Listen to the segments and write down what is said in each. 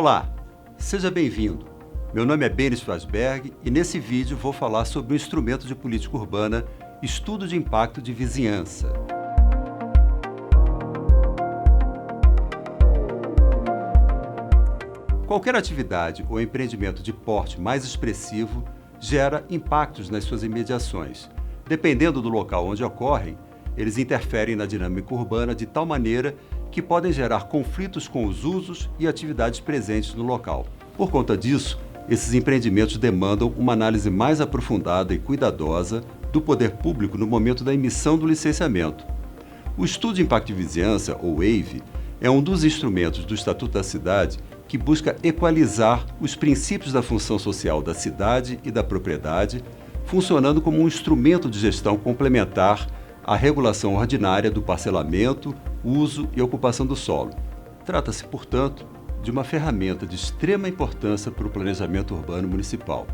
Olá, seja bem-vindo. Meu nome é Benis Frasberg e nesse vídeo vou falar sobre o instrumento de política urbana Estudo de Impacto de Vizinhança. Qualquer atividade ou empreendimento de porte mais expressivo gera impactos nas suas imediações. Dependendo do local onde ocorrem, eles interferem na dinâmica urbana de tal maneira que podem gerar conflitos com os usos e atividades presentes no local. Por conta disso, esses empreendimentos demandam uma análise mais aprofundada e cuidadosa do poder público no momento da emissão do licenciamento. O Estudo de Impacto de Vizinhança, ou EIV, é um dos instrumentos do Estatuto da Cidade que busca equalizar os princípios da função social da cidade e da propriedade, funcionando como um instrumento de gestão complementar à regulação ordinária do parcelamento, uso e ocupação do solo. Trata-se, portanto, de uma ferramenta de extrema importância para o planejamento urbano municipal.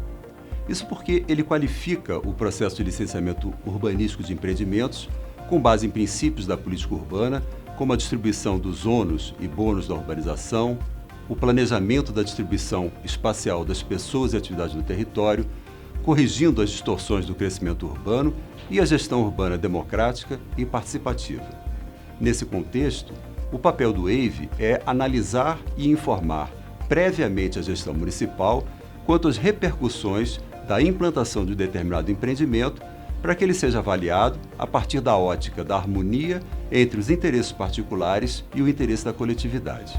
Isso porque ele qualifica o processo de licenciamento urbanístico de empreendimentos com base em princípios da política urbana, como a distribuição dos ônus e bônus da urbanização, o planejamento da distribuição espacial das pessoas e atividades no território, corrigindo as distorções do crescimento urbano e a gestão urbana democrática e participativa. Nesse contexto, o papel do EIV é analisar e informar previamente a gestão municipal quanto às repercussões da implantação de um determinado empreendimento para que ele seja avaliado a partir da ótica da harmonia entre os interesses particulares e o interesse da coletividade.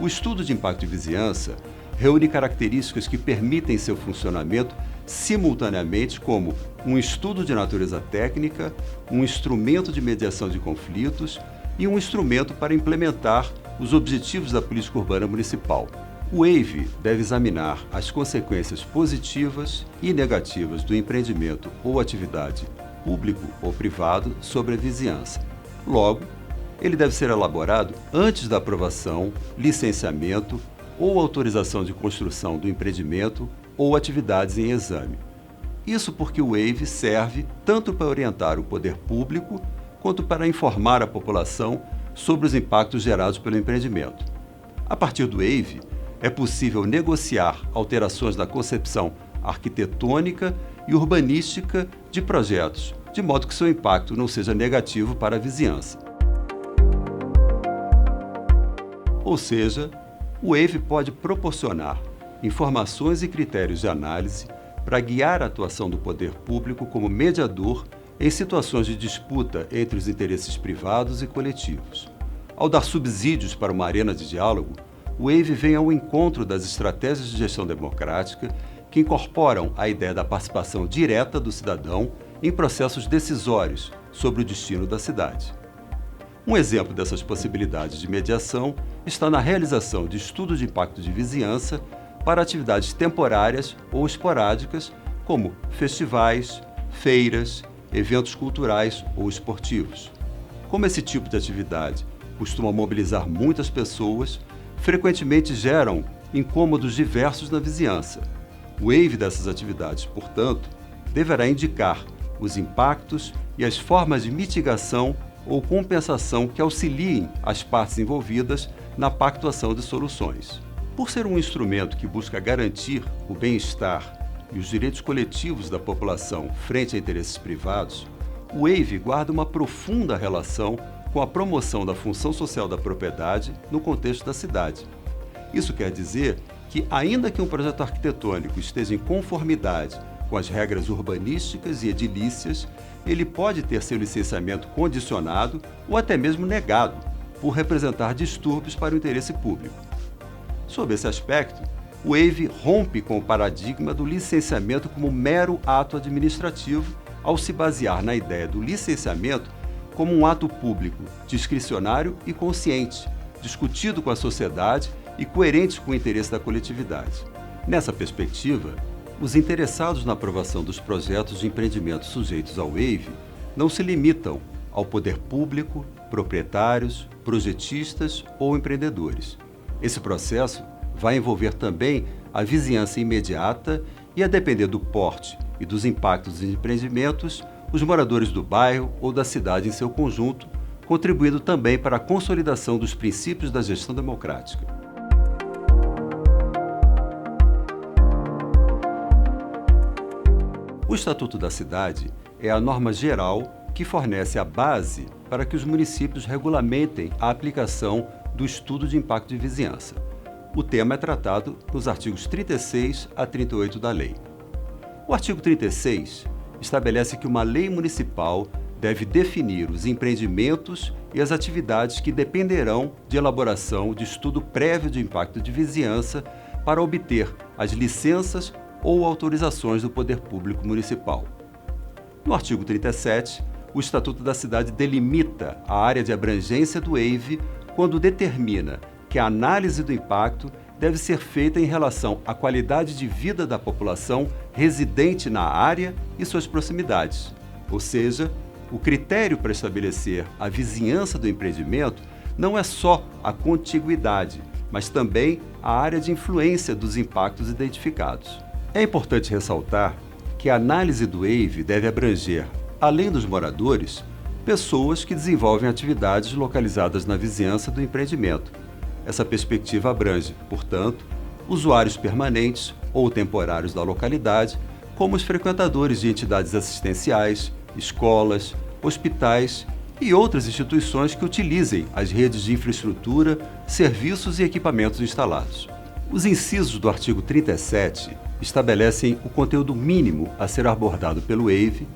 O estudo de impacto de vizinhança reúne características que permitem seu funcionamento simultaneamente como um estudo de natureza técnica, um instrumento de mediação de conflitos e um instrumento para implementar os objetivos da política urbana municipal. O EIV deve examinar as consequências positivas e negativas do empreendimento ou atividade público ou privado sobre a vizinhança. Logo, ele deve ser elaborado antes da aprovação, licenciamento ou autorização de construção do empreendimento ou atividades em exame. Isso porque o EIV serve tanto para orientar o poder público quanto para informar a população sobre os impactos gerados pelo empreendimento. A partir do EIV, é possível negociar alterações na concepção arquitetônica e urbanística de projetos, de modo que seu impacto não seja negativo para a vizinhança. Ou seja, o EIV pode proporcionar informações e critérios de análise para guiar a atuação do poder público como mediador em situações de disputa entre os interesses privados e coletivos. Ao dar subsídios para uma arena de diálogo, o EIV vem ao encontro das estratégias de gestão democrática que incorporam a ideia da participação direta do cidadão em processos decisórios sobre o destino da cidade. Um exemplo dessas possibilidades de mediação está na realização de estudos de impacto de vizinhança para atividades temporárias ou esporádicas, como festivais, feiras, eventos culturais ou esportivos. Como esse tipo de atividade costuma mobilizar muitas pessoas, frequentemente geram incômodos diversos na vizinhança. O EIV dessas atividades, portanto, deverá indicar os impactos e as formas de mitigação ou compensação que auxiliem as partes envolvidas na pactuação de soluções. Por ser um instrumento que busca garantir o bem-estar e os direitos coletivos da população frente a interesses privados, o EIV guarda uma profunda relação com a promoção da função social da propriedade no contexto da cidade. Isso quer dizer que, ainda que um projeto arquitetônico esteja em conformidade com as regras urbanísticas e edilícias, ele pode ter seu licenciamento condicionado ou até mesmo negado por representar distúrbios para o interesse público. Sob esse aspecto, o EIV rompe com o paradigma do licenciamento como mero ato administrativo ao se basear na ideia do licenciamento como um ato público, discricionário e consciente, discutido com a sociedade e coerente com o interesse da coletividade. Nessa perspectiva, os interessados na aprovação dos projetos de empreendimentos sujeitos ao EIV não se limitam ao poder público, proprietários, projetistas ou empreendedores. Esse processo vai envolver também a vizinhança imediata e, a depender do porte e dos impactos dos empreendimentos, os moradores do bairro ou da cidade em seu conjunto, contribuindo também para a consolidação dos princípios da gestão democrática. O Estatuto da Cidade é a norma geral que fornece a base para que os municípios regulamentem a aplicação do estudo de impacto de vizinhança. O tema é tratado nos artigos 36 a 38 da lei. O artigo 36 estabelece que uma lei municipal deve definir os empreendimentos e as atividades que dependerão de elaboração de estudo prévio de impacto de vizinhança para obter as licenças ou autorizações do poder público municipal. No artigo 37, o Estatuto da Cidade delimita a área de abrangência do EIV quando determina que a análise do impacto deve ser feita em relação à qualidade de vida da população residente na área e suas proximidades. Ou seja, o critério para estabelecer a vizinhança do empreendimento não é só a contiguidade, mas também a área de influência dos impactos identificados. É importante ressaltar que a análise do EIV deve abranger, além dos moradores, pessoas que desenvolvem atividades localizadas na vizinhança do empreendimento. Essa perspectiva abrange, portanto, usuários permanentes ou temporários da localidade, como os frequentadores de entidades assistenciais, escolas, hospitais e outras instituições que utilizem as redes de infraestrutura, serviços e equipamentos instalados. Os incisos do artigo 37 estabelecem o conteúdo mínimo a ser abordado pelo EIV,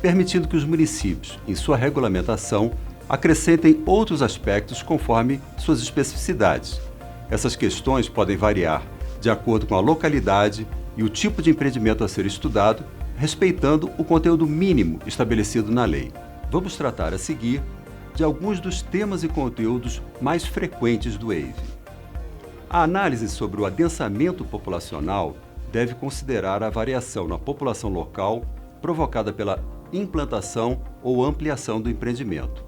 permitindo que os municípios, em sua regulamentação, acrescentem outros aspectos conforme suas especificidades. Essas questões podem variar de acordo com a localidade e o tipo de empreendimento a ser estudado, respeitando o conteúdo mínimo estabelecido na lei. Vamos tratar a seguir de alguns dos temas e conteúdos mais frequentes do EIV. A análise sobre o adensamento populacional deve considerar a variação na população local provocada pela implantação ou ampliação do empreendimento.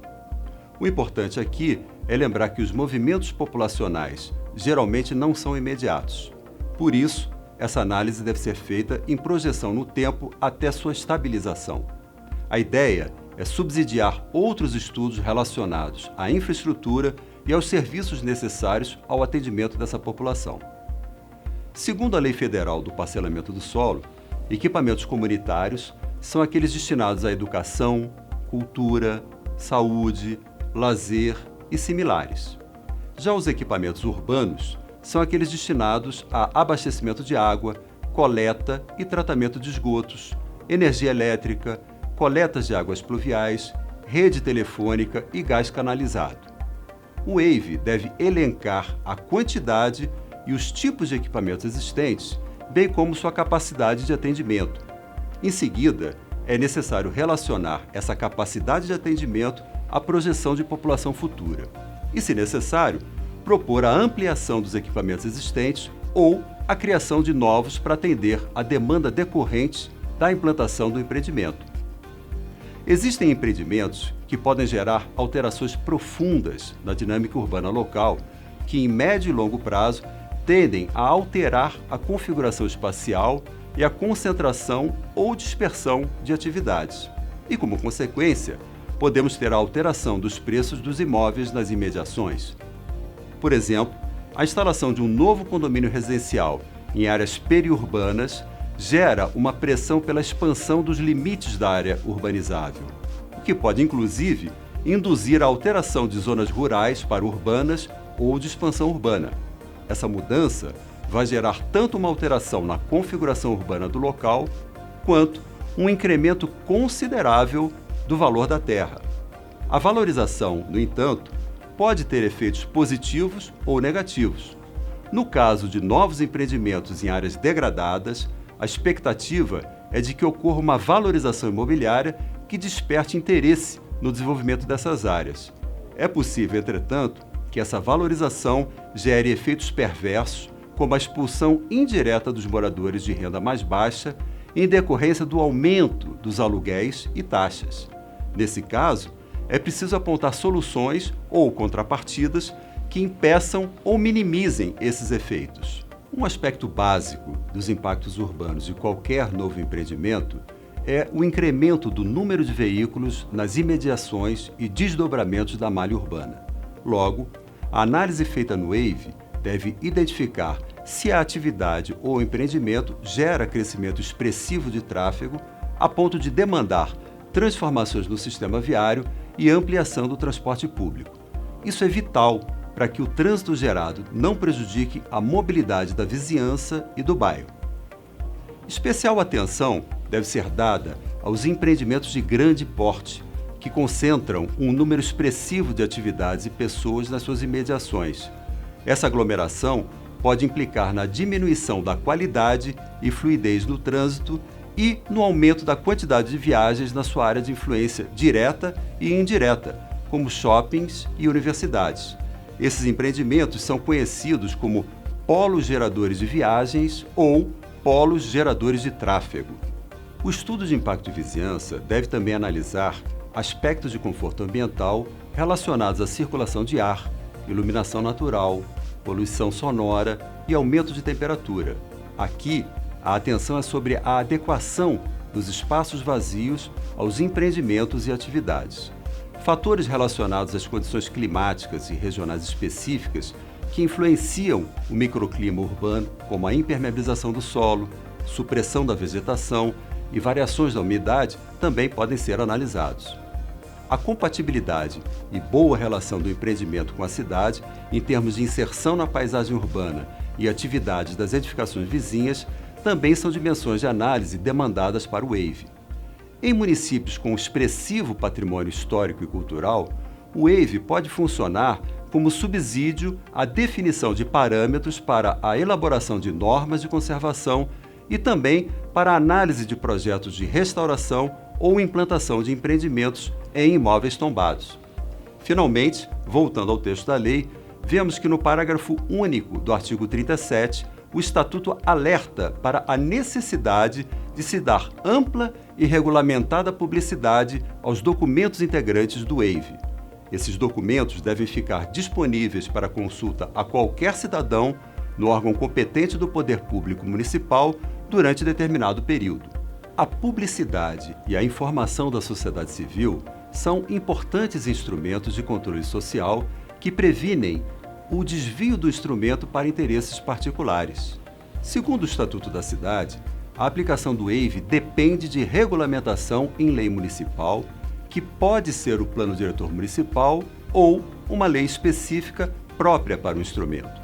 O importante aqui é lembrar que os movimentos populacionais geralmente não são imediatos. Por isso, essa análise deve ser feita em projeção no tempo até sua estabilização. A ideia é subsidiar outros estudos relacionados à infraestrutura e aos serviços necessários ao atendimento dessa população. Segundo a Lei Federal do Parcelamento do Solo, equipamentos comunitários são aqueles destinados à educação, cultura, saúde, lazer e similares. Já os equipamentos urbanos são aqueles destinados a abastecimento de água, coleta e tratamento de esgotos, energia elétrica, coletas de águas pluviais, rede telefônica e gás canalizado. O EIV deve elencar a quantidade e os tipos de equipamentos existentes, bem como sua capacidade de atendimento. Em seguida, é necessário relacionar essa capacidade de atendimento à projeção de população futura e, se necessário, propor a ampliação dos equipamentos existentes ou a criação de novos para atender à demanda decorrente da implantação do empreendimento. Existem empreendimentos que podem gerar alterações profundas na dinâmica urbana local, que em médio e longo prazo tendem a alterar a configuração espacial e a concentração ou dispersão de atividades. E, como consequência, podemos ter a alteração dos preços dos imóveis nas imediações. Por exemplo, a instalação de um novo condomínio residencial em áreas periurbanas gera uma pressão pela expansão dos limites da área urbanizável, o que pode, inclusive, induzir a alteração de zonas rurais para urbanas ou de expansão urbana. Essa mudança vai gerar tanto uma alteração na configuração urbana do local, quanto um incremento considerável do valor da terra. A valorização, no entanto, pode ter efeitos positivos ou negativos. No caso de novos empreendimentos em áreas degradadas, a expectativa é de que ocorra uma valorização imobiliária que desperte interesse no desenvolvimento dessas áreas. É possível, entretanto, que essa valorização gere efeitos perversos, como a expulsão indireta dos moradores de renda mais baixa em decorrência do aumento dos aluguéis e taxas. Nesse caso, é preciso apontar soluções ou contrapartidas que impeçam ou minimizem esses efeitos. Um aspecto básico dos impactos urbanos de qualquer novo empreendimento é o incremento do número de veículos nas imediações e desdobramentos da malha urbana. Logo, a análise feita no WAVE deve identificar se a atividade ou empreendimento gera crescimento expressivo de tráfego a ponto de demandar transformações no sistema viário e ampliação do transporte público. Isso é vital para que o trânsito gerado não prejudique a mobilidade da vizinhança e do bairro. Especial atenção deve ser dada aos empreendimentos de grande porte, que concentram um número expressivo de atividades e pessoas nas suas imediações. Essa aglomeração pode implicar na diminuição da qualidade e fluidez no trânsito e no aumento da quantidade de viagens na sua área de influência direta e indireta, como shoppings e universidades. Esses empreendimentos são conhecidos como polos geradores de viagens ou polos geradores de tráfego. O estudo de impacto de vizinhança deve também analisar aspectos de conforto ambiental relacionados à circulação de ar, iluminação natural, poluição sonora e aumento de temperatura. Aqui, a atenção é sobre a adequação dos espaços vazios aos empreendimentos e atividades. Fatores relacionados às condições climáticas e regionais específicas que influenciam o microclima urbano, como a impermeabilização do solo, supressão da vegetação e variações da umidade, também podem ser analisados. A compatibilidade e boa relação do empreendimento com a cidade, em termos de inserção na paisagem urbana e atividades das edificações vizinhas, também são dimensões de análise demandadas para o WAVE. Em municípios com expressivo patrimônio histórico e cultural, o WAVE pode funcionar como subsídio à definição de parâmetros para a elaboração de normas de conservação e também para a análise de projetos de restauração ou implantação de empreendimentos em imóveis tombados. Finalmente, voltando ao texto da lei, vemos que no parágrafo único do artigo 37, o Estatuto alerta para a necessidade de se dar ampla e regulamentada publicidade aos documentos integrantes do WAVE. Esses documentos devem ficar disponíveis para consulta a qualquer cidadão no órgão competente do poder público municipal durante determinado período. A publicidade e a informação da sociedade civil são importantes instrumentos de controle social que previnem o desvio do instrumento para interesses particulares. Segundo o Estatuto da Cidade, a aplicação do WAVE depende de regulamentação em lei municipal, que pode ser o Plano Diretor Municipal ou uma lei específica própria para o instrumento.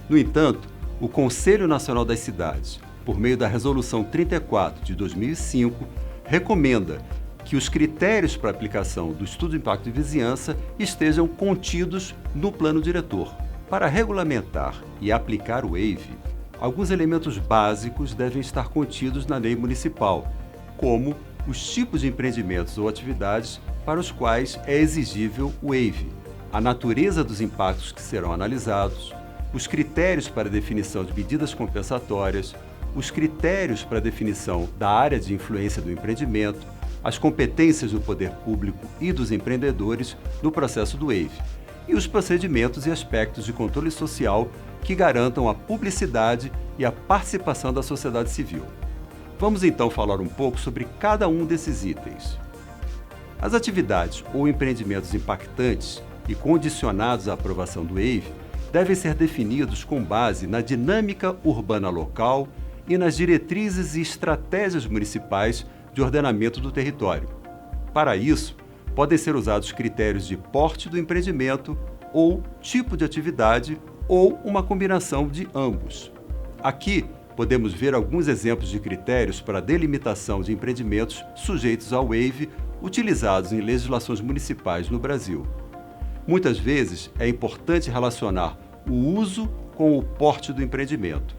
No entanto, o Conselho Nacional das Cidades, por meio da Resolução 34 de 2005, recomenda que os critérios para a aplicação do Estudo de Impacto de Vizinhança estejam contidos no Plano Diretor. Para regulamentar e aplicar o WAVE, alguns elementos básicos devem estar contidos na lei municipal, como os tipos de empreendimentos ou atividades para os quais é exigível o WAVE, a natureza dos impactos que serão analisados, os critérios para definição de medidas compensatórias, os critérios para definição da área de influência do empreendimento, as competências do poder público e dos empreendedores no processo do WAVE, e os procedimentos e aspectos de controle social que garantam a publicidade e a participação da sociedade civil. Vamos então falar um pouco sobre cada um desses itens. As atividades ou empreendimentos impactantes e condicionados à aprovação do WAVE devem ser definidos com base na dinâmica urbana local e nas diretrizes e estratégias municipais de ordenamento do território. Para isso, podem ser usados critérios de porte do empreendimento ou tipo de atividade ou uma combinação de ambos. Aqui, podemos ver alguns exemplos de critérios para a delimitação de empreendimentos sujeitos ao WAVE utilizados em legislações municipais no Brasil. Muitas vezes, é importante relacionar o uso com o porte do empreendimento.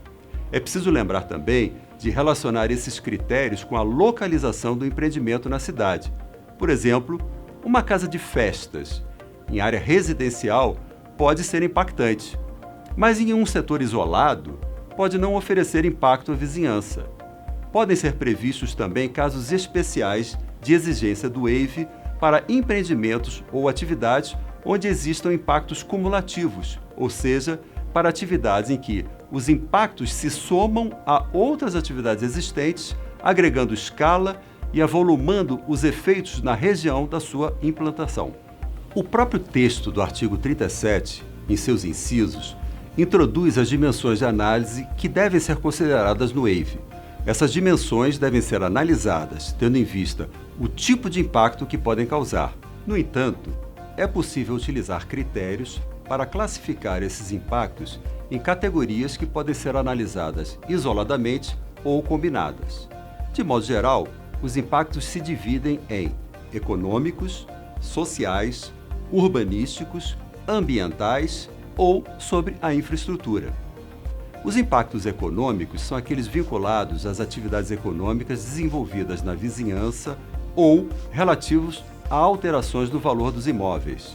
É preciso lembrar também de relacionar esses critérios com a localização do empreendimento na cidade. Por exemplo, uma casa de festas em área residencial pode ser impactante, mas em um setor isolado pode não oferecer impacto à vizinhança. Podem ser previstos também casos especiais de exigência do WAVE para empreendimentos ou atividades onde existam impactos cumulativos, ou seja, para atividades em que os impactos se somam a outras atividades existentes, agregando escala e avolumando os efeitos na região da sua implantação. O próprio texto do artigo 37, em seus incisos, introduz as dimensões de análise que devem ser consideradas no wave. Essas dimensões devem ser analisadas, tendo em vista o tipo de impacto que podem causar. No entanto, é possível utilizar critérios para classificar esses impactos em categorias que podem ser analisadas isoladamente ou combinadas. De modo geral, os impactos se dividem em econômicos, sociais, urbanísticos, ambientais ou sobre a infraestrutura. Os impactos econômicos são aqueles vinculados às atividades econômicas desenvolvidas na vizinhança ou relativos a alterações no valor dos imóveis.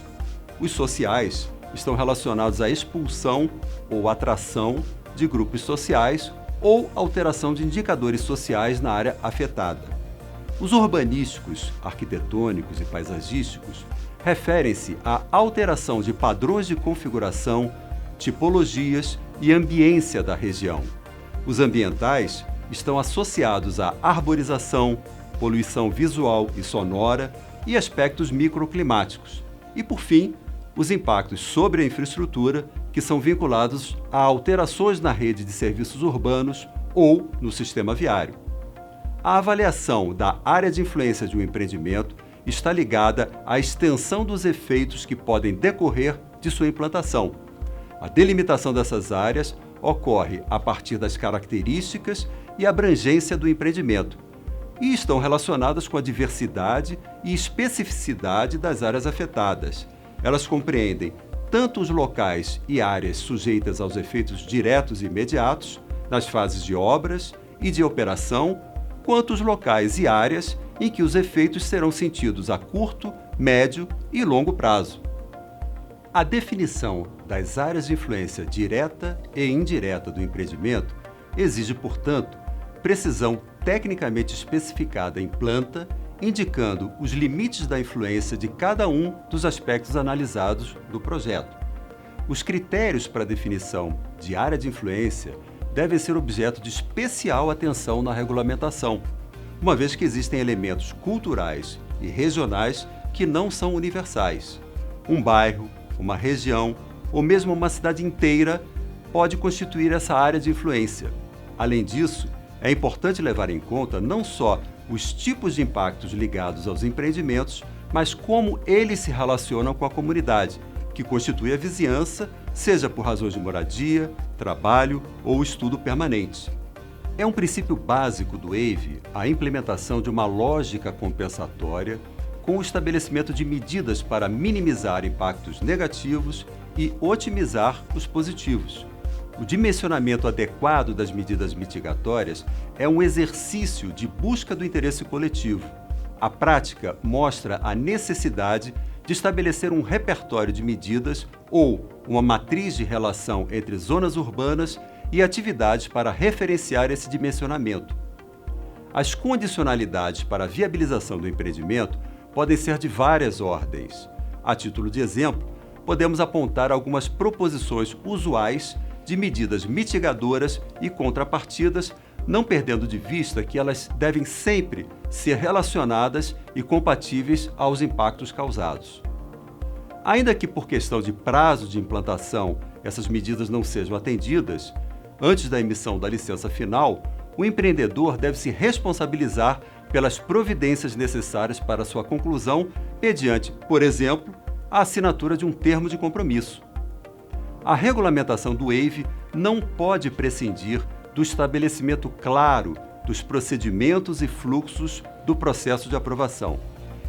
Os sociais estão relacionados à expulsão ou atração de grupos sociais ou alteração de indicadores sociais na área afetada. Os urbanísticos, arquitetônicos e paisagísticos referem-se à alteração de padrões de configuração, tipologias e ambiência da região. Os ambientais estão associados à arborização, poluição visual e sonora e aspectos microclimáticos. E, por fim, os impactos sobre a infraestrutura, que são vinculados a alterações na rede de serviços urbanos ou no sistema viário. A avaliação da área de influência de um empreendimento está ligada à extensão dos efeitos que podem decorrer de sua implantação. A delimitação dessas áreas ocorre a partir das características e abrangência do empreendimento e estão relacionadas com a diversidade e especificidade das áreas afetadas. Elas compreendem tanto os locais e áreas sujeitas aos efeitos diretos e imediatos, nas fases de obras e de operação, quanto os locais e áreas em que os efeitos serão sentidos a curto, médio e longo prazo. A definição das áreas de influência direta e indireta do empreendimento exige, portanto, precisão tecnicamente especificada em planta, indicando os limites da influência de cada um dos aspectos analisados do projeto. Os critérios para a definição de área de influência devem ser objeto de especial atenção na regulamentação, uma vez que existem elementos culturais e regionais que não são universais. Um bairro, uma região ou mesmo uma cidade inteira pode constituir essa área de influência. Além disso, é importante levar em conta não só os tipos de impactos ligados aos empreendimentos, mas como eles se relacionam com a comunidade, que constitui a vizinhança, seja por razões de moradia, trabalho ou estudo permanente. É um princípio básico do wave a implementação de uma lógica compensatória com o estabelecimento de medidas para minimizar impactos negativos e otimizar os positivos. O dimensionamento adequado das medidas mitigatórias é um exercício de busca do interesse coletivo. A prática mostra a necessidade de estabelecer um repertório de medidas ou uma matriz de relação entre zonas urbanas e atividades para referenciar esse dimensionamento. As condicionalidades para a viabilização do empreendimento podem ser de várias ordens. A título de exemplo, podemos apontar algumas proposições usuais de medidas mitigadoras e contrapartidas, não perdendo de vista que elas devem sempre ser relacionadas e compatíveis aos impactos causados. Ainda que por questão de prazo de implantação essas medidas não sejam atendidas, antes da emissão da licença final, o empreendedor deve se responsabilizar pelas providências necessárias para sua conclusão mediante, por exemplo, a assinatura de um termo de compromisso. A regulamentação do wave não pode prescindir do estabelecimento claro dos procedimentos e fluxos do processo de aprovação,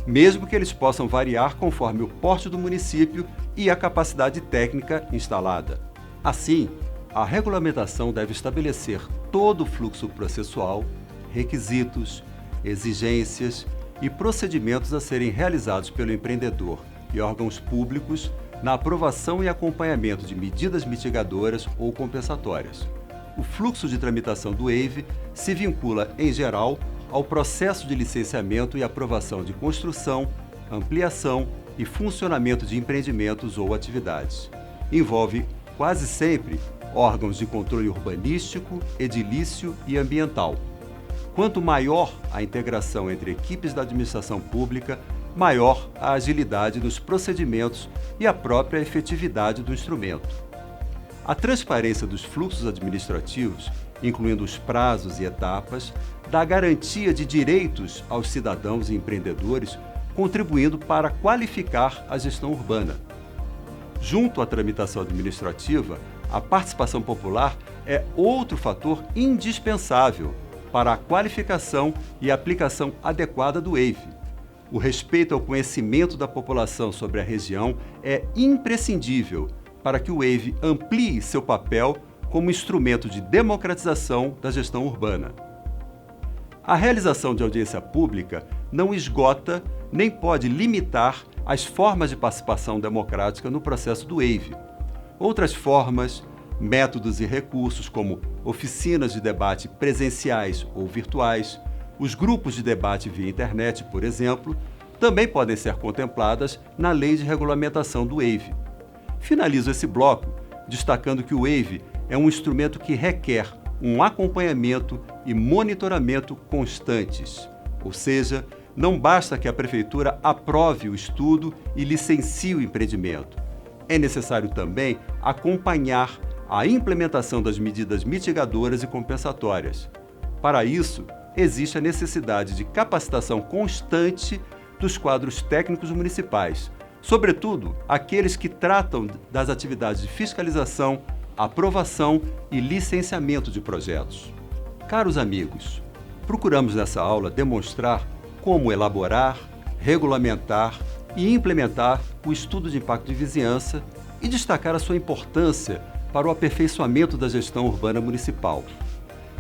mesmo que eles possam variar conforme o porte do município e a capacidade técnica instalada. Assim, a regulamentação deve estabelecer todo o fluxo processual, requisitos, exigências e procedimentos a serem realizados pelo empreendedor e órgãos públicos na aprovação e acompanhamento de medidas mitigadoras ou compensatórias. O fluxo de tramitação do wave se vincula, em geral, ao processo de licenciamento e aprovação de construção, ampliação e funcionamento de empreendimentos ou atividades. Envolve, quase sempre, órgãos de controle urbanístico, edilício e ambiental. Quanto maior a integração entre equipes da administração pública, maior a agilidade nos procedimentos e a própria efetividade do instrumento. A transparência dos fluxos administrativos, incluindo os prazos e etapas, dá garantia de direitos aos cidadãos e empreendedores, contribuindo para qualificar a gestão urbana. Junto à tramitação administrativa, a participação popular é outro fator indispensável para a qualificação e aplicação adequada do EIV. O respeito ao conhecimento da população sobre a região é imprescindível para que o EIV amplie seu papel como instrumento de democratização da gestão urbana. A realização de audiência pública não esgota nem pode limitar as formas de participação democrática no processo do EIV. Outras formas, métodos e recursos, como oficinas de debate presenciais ou virtuais, os grupos de debate via internet, por exemplo, também podem ser contempladas na Lei de Regulamentação do EIV. Finalizo esse bloco destacando que o EIV é um instrumento que requer um acompanhamento e monitoramento constantes, ou seja, não basta que a Prefeitura aprove o estudo e licencie o empreendimento. É necessário também acompanhar a implementação das medidas mitigadoras e compensatórias. Para isso, existe a necessidade de capacitação constante dos quadros técnicos municipais, sobretudo aqueles que tratam das atividades de fiscalização, aprovação e licenciamento de projetos. Caros amigos, procuramos nessa aula demonstrar como elaborar, regulamentar e implementar o estudo de impacto de vizinhança e destacar a sua importância para o aperfeiçoamento da gestão urbana municipal.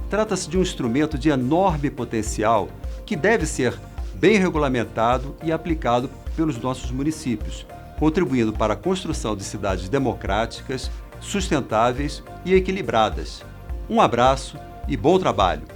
Trata-se de um instrumento de enorme potencial que deve ser bem regulamentado e aplicado pelos nossos municípios, contribuindo para a construção de cidades democráticas, sustentáveis e equilibradas. Um abraço e bom trabalho!